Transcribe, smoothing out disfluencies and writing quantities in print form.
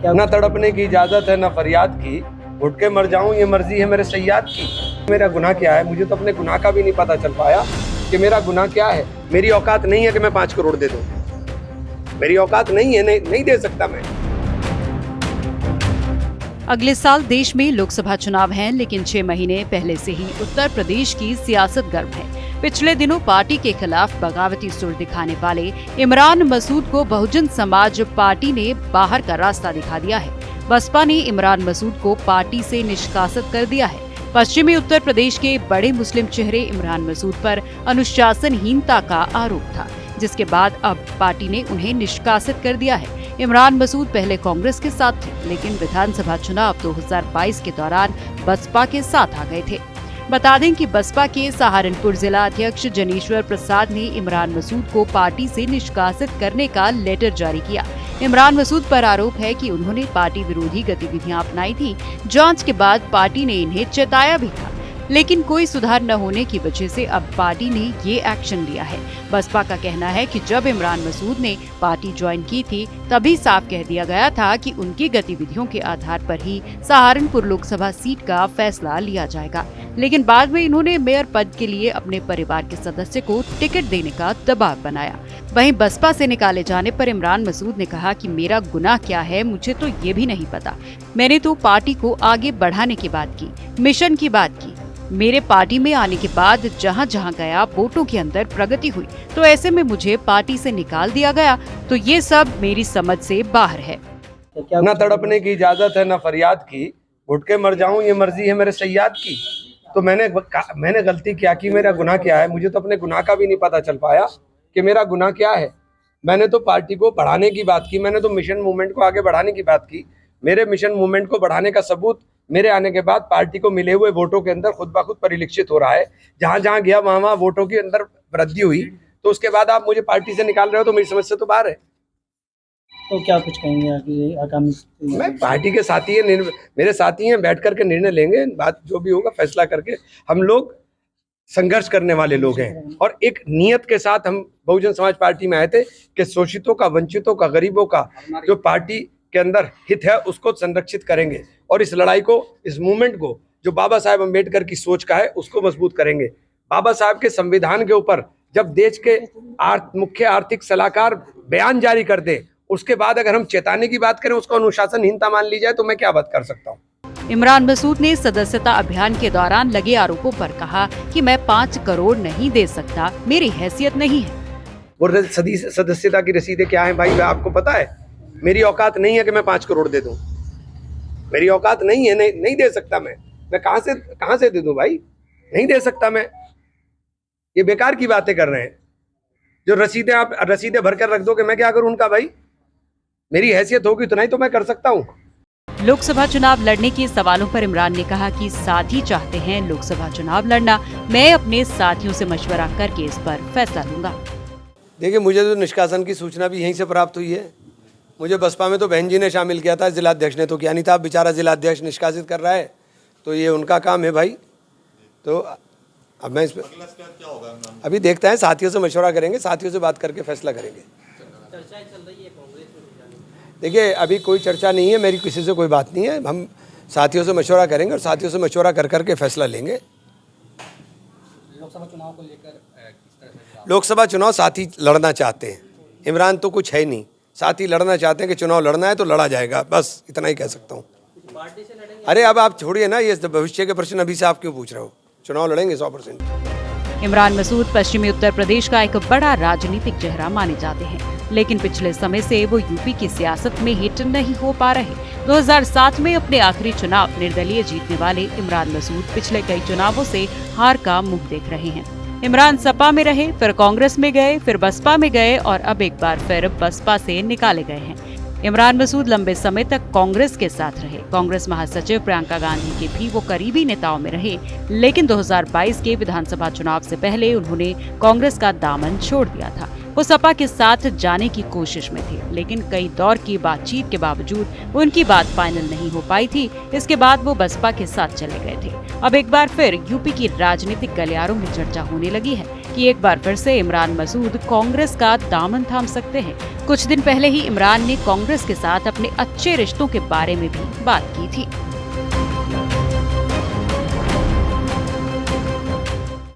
न तड़पने की इजाजत है न फरियाद की, घुट के मर जाऊं ये मर्जी है मेरे सय्याद की। मेरा गुनाह क्या है, मुझे तो अपने गुनाह का भी नहीं पता चल पाया कि मेरा गुनाह क्या है। मेरी औकात नहीं है कि मैं 5 करोड़ दे दूं, मेरी औकात नहीं है, नहीं दे सकता मैं। अगले साल देश में लोकसभा चुनाव हैं, लेकिन 6 महीने पहले से ही उत्तर प्रदेश की सियासत गर्म है। पिछले दिनों पार्टी के खिलाफ बगावती सुर दिखाने वाले इमरान मसूद को बहुजन समाज पार्टी ने बाहर का रास्ता दिखा दिया है। बसपा ने इमरान मसूद को पार्टी से निष्कासित कर दिया है। पश्चिमी उत्तर प्रदेश के बड़े मुस्लिम चेहरे इमरान मसूद पर अनुशासनहीनता का आरोप था, जिसके बाद अब पार्टी ने उन्हें निष्कासित कर दिया है। इमरान मसूद पहले कांग्रेस के साथ थे, लेकिन विधानसभा चुनाव 2022 के दौरान बसपा के साथ आ गए थे। बता दें कि बसपा के सहारनपुर जिला अध्यक्ष जनेश्वर प्रसाद ने इमरान मसूद को पार्टी से निष्कासित करने का लेटर जारी किया। इमरान मसूद पर आरोप है कि उन्होंने पार्टी विरोधी गतिविधियां अपनाई थी। जांच के बाद पार्टी ने इन्हें चेताया भी था, लेकिन कोई सुधार न होने की वजह से अब पार्टी ने ये एक्शन लिया है। बसपा का कहना है कि जब इमरान मसूद ने पार्टी ज्वाइन की थी, तभी साफ कह दिया गया था कि उनकी गतिविधियों के आधार पर ही सहारनपुर लोकसभा सीट का फैसला लिया जाएगा। लेकिन बाद में इन्होंने मेयर पद के लिए अपने परिवार के सदस्य को टिकट देने का दबाव बनाया। वहीं बसपा से निकाले जाने पर इमरान मसूद ने कहा कि मेरा गुनाह क्या है, मुझे तो ये भी नहीं पता। मैंने तो पार्टी को आगे बढ़ाने की बात की, मिशन की बात की। मेरे पार्टी में आने के बाद जहां जहां गया वोटों के अंदर प्रगति हुई, तो ऐसे में मुझे पार्टी से निकाल दिया गया। तो ये सब मेरी समझ से बाहर है। न तड़पने की इजाजत है न फरियाद की, घुट के मर जाऊं ये मर्जी है मेरे सय्याद की। तो मैंने गलती क्या की, मेरा गुनाह क्या है, मुझे तो अपने गुनाह का भी नहीं पता चल पाया कि मेरा गुनाह क्या है। मैंने तो पार्टी को बढ़ाने की बात की, मैंने तो मिशन मूवमेंट को आगे बढ़ाने की बात की। मेरे मिशन मूवमेंट को बढ़ाने का सबूत मेरे आने के बाद पार्टी को मिले हुए वोटों के अंदर खुद ब खुद परिलक्षित हो रहा है। जहां जहां गया वहां वोटों के अंदर वृद्धि हुई। तो उसके बाद आप मुझे पार्टी से निकाल रहे हो, तो मेरी समझ से तो बाहर है। तो क्या कुछ कहेंगे आगामी? मैं पार्टी के साथी है, मेरे साथी हैं, बैठ करके निर्णय लेंगे। बात जो भी होगा फैसला करके, हम लोग संघर्ष करने वाले लोग हैं और एक नियत के साथ हम बहुजन समाज पार्टी में आए थे कि शोषितों का, वंचितों का, गरीबों का जो पार्टी के अंदर हित है उसको संरक्षित करेंगे और इस लड़ाई को, इस मूवमेंट को जो बाबा साहेब अम्बेडकर की सोच का है उसको मजबूत करेंगे। बाबा साहब के संविधान के ऊपर जब देश के मुख्य आर्थिक सलाहकार बयान जारी कर दे, उसके बाद अगर हम चेताने की बात करें, उसको अनुशासनहीनता मान ली जाए, तो मैं क्या बात कर सकता हूँ। इमरान मसूद ने सदस्यता अभियान के दौरान लगे आरोपों पर कहा कि मैं 5 करोड़ नहीं दे सकता, मेरी हैसियत नहीं है। वो सदस्यता की रसीदें क्या है भाई, आपको पता है? मेरी औकात नहीं है कि मैं 5 करोड़ दे दूं, मेरी औकात नहीं है, नहीं दे सकता मैं कहां से दे दूं भाई, नहीं दे सकता मैं। ये बेकार की बातें कर रहे हैं। जो रसीदें आप रसीदें भरकर रख दो कि मैं क्या करूं उनका भाई, मेरी हैसियत होगी तो नहीं तो मैं कर सकता हूं। लोकसभा चुनाव लड़ने के सवालों पर इमरान ने कहा कि साथी चाहते हैं लोकसभा चुनाव लड़ना, मैं अपने साथियों से मशवरा करके इस पर फैसला लूंगा। देखिए, मुझे तो निष्कासन की सूचना भी यहीं से प्राप्त हुई है। मुझे बसपा में तो बहन जी ने शामिल किया था, जिलाध्यक्ष ने तो किया नहीं था। अब बेचारा जिलाध्यक्ष निष्कासित कर रहा है, तो ये उनका काम है भाई। तो अब मैं इस पर अभी देखते हैं, साथियों से मशवरा करेंगे, साथियों से बात करके फैसला करेंगे। देखिए, अभी कोई चर्चा नहीं है, मेरी किसी से कोई बात नहीं है। हम साथियों से मशवरा करेंगे और साथियों से मशवरा कर करके फैसला लेंगे। लोकसभा चुनाव को लेकर लोकसभा चुनाव साथी लड़ना चाहते हैं, इमरान तो कुछ है नहीं। साथी लड़ना चाहते हैं कि चुनाव लड़ना है तो लड़ा जाएगा, बस इतना ही कह सकता हूँ। अरे अब आप छोड़िए ना, ये भविष्य के प्रश्न अभी से आप क्यों पूछ रहे हो? चुनाव लड़ेंगे 100%। इमरान मसूद पश्चिमी उत्तर प्रदेश का एक बड़ा राजनीतिक चेहरा माने जाते हैं, लेकिन पिछले समय से वो यूपी की सियासत में हिट नहीं हो पा रहे। 2007 में अपने आखिरी चुनाव निर्दलीय जीतने वाले इमरान मसूद पिछले कई चुनावों से हार का मुंह देख रहे हैं। इमरान सपा में रहे, फिर कांग्रेस में गए, फिर बसपा में गए और अब एक बार फिर बसपा से निकाले गए हैं। इमरान मसूद लंबे समय तक कांग्रेस के साथ रहे। कांग्रेस महासचिव प्रियंका गांधी के भी वो करीबी नेताओं में रहे, लेकिन 2022 के विधानसभा चुनाव से पहले उन्होंने कांग्रेस का दामन छोड़ दिया था। वो सपा के साथ जाने की कोशिश में थे, लेकिन कई दौर की बातचीत के बावजूद उनकी बात फाइनल नहीं हो पाई थी। इसके बाद वो बसपा के साथ चले गए थे। अब एक बार फिर यूपी की राजनीतिक गलियारों में चर्चा होने लगी है कि एक बार फिर से इमरान मसूद कांग्रेस का दामन थाम सकते हैं। कुछ दिन पहले ही इमरान ने कांग्रेस के साथ अपने अच्छे रिश्तों के बारे में भी बात की थी।